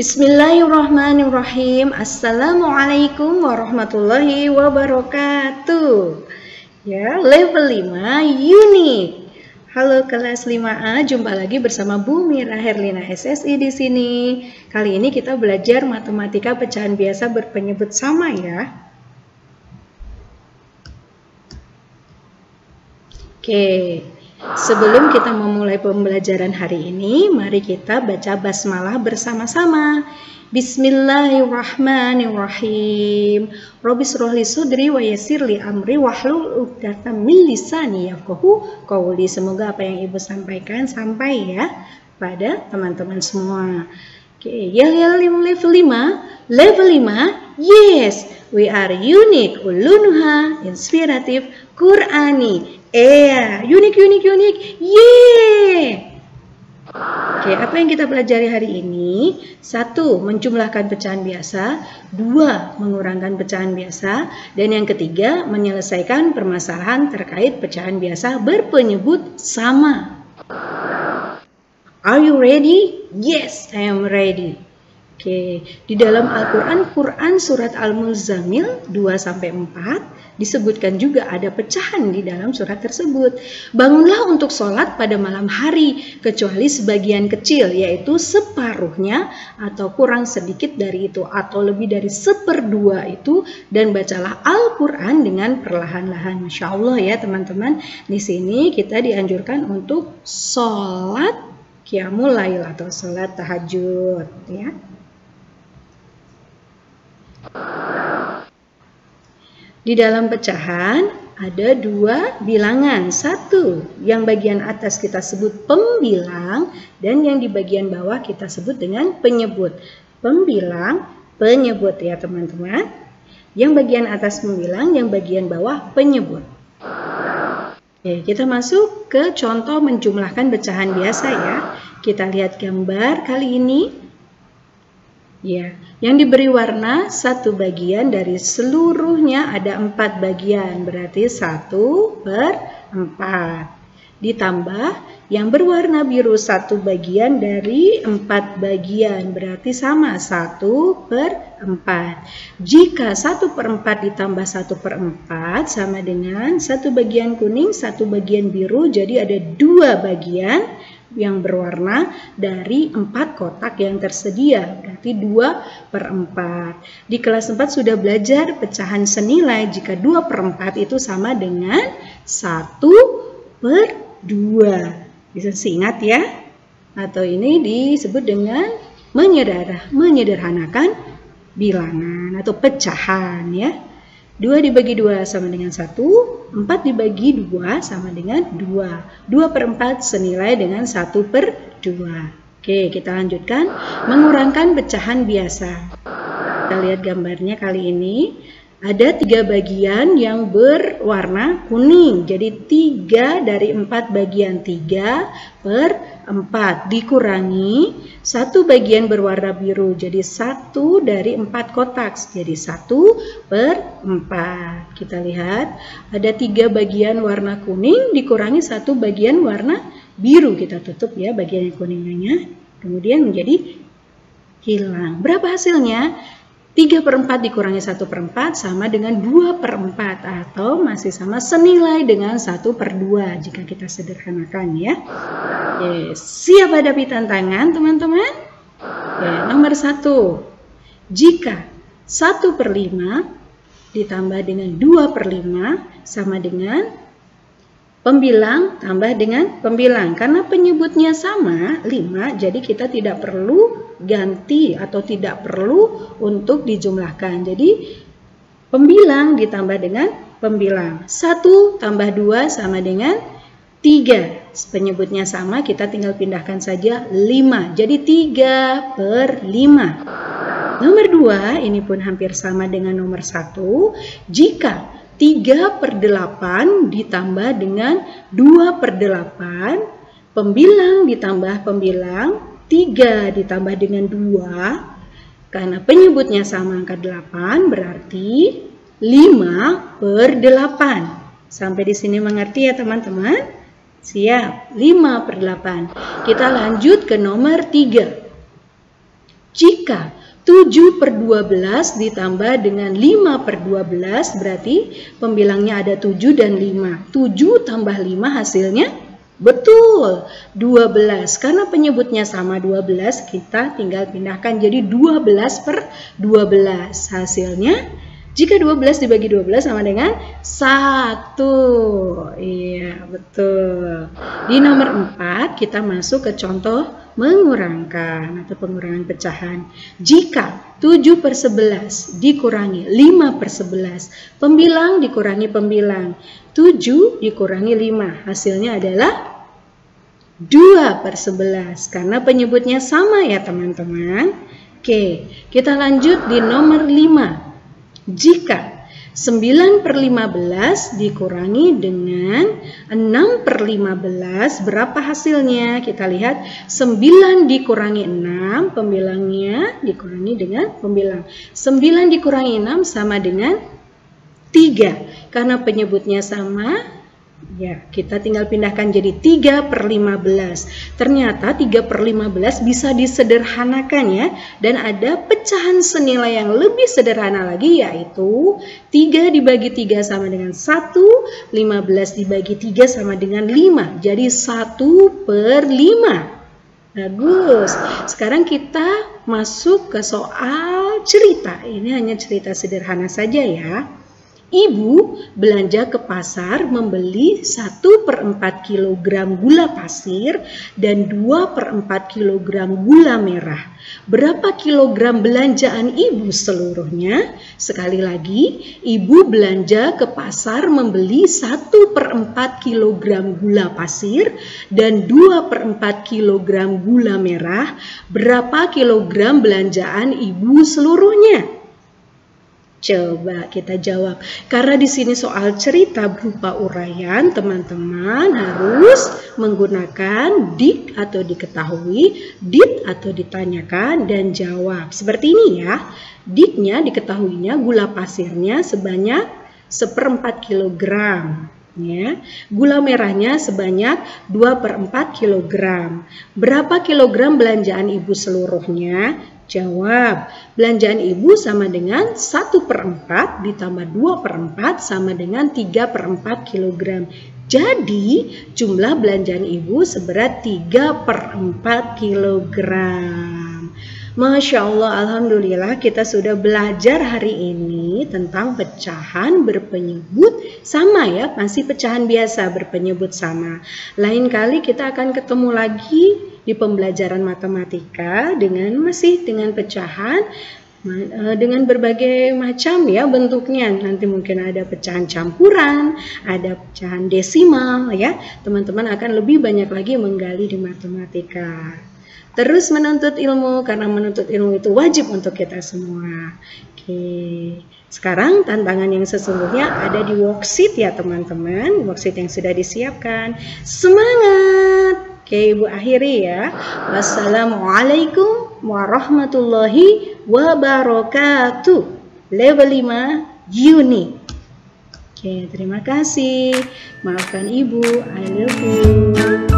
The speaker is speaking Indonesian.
Bismillahirrahmanirrahim. Assalamualaikum warahmatullahi wabarakatuh. Ya, level 5 unik. Halo kelas 5A, jumpa lagi bersama Bu Mira Herlina SSI di sini. Kali ini kita belajar matematika pecahan biasa berpenyebut sama ya. Oke. Sebelum kita memulai pembelajaran hari ini, mari kita baca basmalah bersama-sama. Bismillahirrahmanirrahim. Robbis rohli sudri wa yassirli amri wahlul 'uqdatam min lisani yafqahu qawli. Semoga apa yang Ibu sampaikan sampai ya pada teman-teman semua. Oke, ya level 5. Level 5, yes, we are unique, ulunuha, inspiratif, Qur'ani. Unik, yeay. Oke, apa yang kita pelajari hari ini? 1. Menjumlahkan pecahan biasa. 2. Mengurangkan pecahan biasa. Dan yang ketiga, menyelesaikan permasalahan terkait pecahan biasa berpenyebut sama. Are you ready? Yes, I am ready. Oke, di dalam Al-Quran, Quran surat Al-Muzammil 2-4 disebutkan juga ada pecahan di dalam surat tersebut. Bangunlah untuk sholat pada malam hari, kecuali sebagian kecil, yaitu separuhnya atau kurang sedikit dari itu, atau lebih dari 1/2 itu, dan bacalah Al-Quran dengan perlahan-lahan. Masya Allah ya teman-teman, di sini kita dianjurkan untuk sholat qiyamul lail atau sholat tahajud ya. Di dalam pecahan ada 2 bilangan. 1 yang bagian atas kita sebut pembilang dan yang di bagian bawah kita sebut dengan penyebut. Pembilang, penyebut ya teman-teman. Yang bagian atas pembilang, yang bagian bawah penyebut. Oke, kita masuk ke contoh menjumlahkan pecahan biasa ya. Kita lihat gambar kali ini. Ya, yang diberi warna 1 bagian dari seluruhnya ada 4 bagian, berarti 1/4. Ditambah yang berwarna biru 1 bagian dari 4 bagian, berarti sama 1/4. Jika 1/4 ditambah 1/4 sama dengan 1 bagian kuning, 1 bagian biru, jadi ada 2 bagian yang berwarna dari 4 kotak yang tersedia, berarti 2/4. Di kelas 4 sudah belajar pecahan senilai jika 2/4 itu sama dengan 1/2. Bisa diingat ya? Atau ini disebut dengan menyederhanakan bilangan atau pecahan ya. 2 dibagi 2 sama dengan 1, 4 dibagi 2 sama dengan 2. 2/4 senilai dengan 1/2. Oke, kita lanjutkan. Mengurangkan pecahan biasa. Kita lihat gambarnya kali ini. Ada 3 bagian yang berwarna kuning. Jadi 3 dari 4 bagian, 3/4 dikurangi 1 bagian berwarna biru. Jadi 1 dari 4 kotak. Jadi 1/4. Kita lihat ada 3 bagian warna kuning dikurangi 1 bagian warna biru. Kita tutup ya bagian yang kuningnya. Kemudian menjadi hilang. Berapa hasilnya? 3/4 dikurangi 1/4 sama dengan 2/4 atau masih sama senilai dengan 1/2 jika kita sederhanakan ya. Oke, siap hadapi tantangan teman-teman? Oke, nomor 1. Jika 1/5 ditambah dengan 2/5 sama dengan pembilang tambah dengan pembilang. Karena penyebutnya sama 5, jadi kita tidak perlu ganti atau tidak perlu untuk dijumlahkan. Jadi pembilang ditambah dengan pembilang. 1 tambah 2 sama dengan 3. Penyebutnya sama, kita tinggal pindahkan saja 5. Jadi 3/5. Nomor 2 ini pun hampir sama dengan nomor 1. Jika 3/8 ditambah dengan 2/8, pembilang ditambah pembilang, 3 ditambah dengan 2, karena penyebutnya sama angka 8, berarti 5/8. Sampai di sini mengerti ya teman-teman? Siap, 5/8. Kita lanjut ke nomor 3. Jika 7/12 ditambah dengan 5/12 berarti pembilangnya ada 7 dan 5. 7 tambah 5 hasilnya betul 12. Karena penyebutnya sama 12, kita tinggal pindahkan jadi 12/12. Hasilnya jika 12 dibagi 12 sama dengan 1. Iya, betul. Di nomor 4 kita masuk ke contoh mengurangkan atau pengurangan pecahan. Jika 7/11 dikurangi 5/11, pembilang dikurangi pembilang. 7 dikurangi 5, hasilnya adalah 2/11. Karena penyebutnya sama ya teman-teman. Oke, kita lanjut di nomor 5. Jika 9/15 dikurangi dengan 6/15, berapa hasilnya? Kita lihat 9 dikurangi 6, pembilangnya dikurangi dengan pembilang. 9 dikurangi 6 sama dengan 3. Karena penyebutnya sama, ya, kita tinggal pindahkan jadi 3/15. Ternyata 3/15 bisa disederhanakan ya. Dan ada pecahan senilai yang lebih sederhana lagi, yaitu 3 dibagi 3 sama dengan 1, 15 dibagi 3 sama dengan 5. Jadi 1/5. Bagus. Sekarang kita masuk ke soal cerita. Ini hanya cerita sederhana saja ya. Ibu belanja ke pasar membeli 1/4 kg gula pasir dan 2/4 kg gula merah. Berapa kilogram belanjaan ibu seluruhnya? Sekali lagi, ibu belanja ke pasar membeli 1/4 kg gula pasir dan 2/4 kg gula merah. Berapa kilogram belanjaan ibu seluruhnya? Coba kita jawab. Karena di sini soal cerita berupa uraian, teman-teman harus menggunakan dik atau diketahui, dit atau ditanyakan, dan jawab. Seperti ini ya. Diknya diketahuinya gula pasirnya sebanyak 1/4 kg. Ya. Gula merahnya sebanyak 2/4 kg. Berapa kilogram belanjaan ibu seluruhnya? Jawab, belanjaan ibu sama dengan 1/4 ditambah 2/4 sama dengan 3/4 kg. Jadi jumlah belanjaan ibu seberat 3/4 kg. Masya Allah, Alhamdulillah kita sudah belajar hari ini tentang pecahan berpenyebut sama ya, masih pecahan biasa berpenyebut sama. Lain kali kita akan ketemu lagi di pembelajaran matematika masih dengan pecahan dengan berbagai macam ya bentuknya. Nanti mungkin ada pecahan campuran, ada pecahan desimal ya. Teman-teman akan lebih banyak lagi menggali di matematika. Terus menuntut ilmu, karena menuntut ilmu itu wajib untuk kita semua. Oke. Sekarang tantangan yang sesungguhnya ada di worksheet ya teman-teman. Worksheet yang sudah disiapkan. Semangat! Oke, Ibu akhiri ya. Wassalamualaikum warahmatullahi wabarakatuh. Level 5 Uni. Oke, terima kasih. Maafkan Ibu. I love you.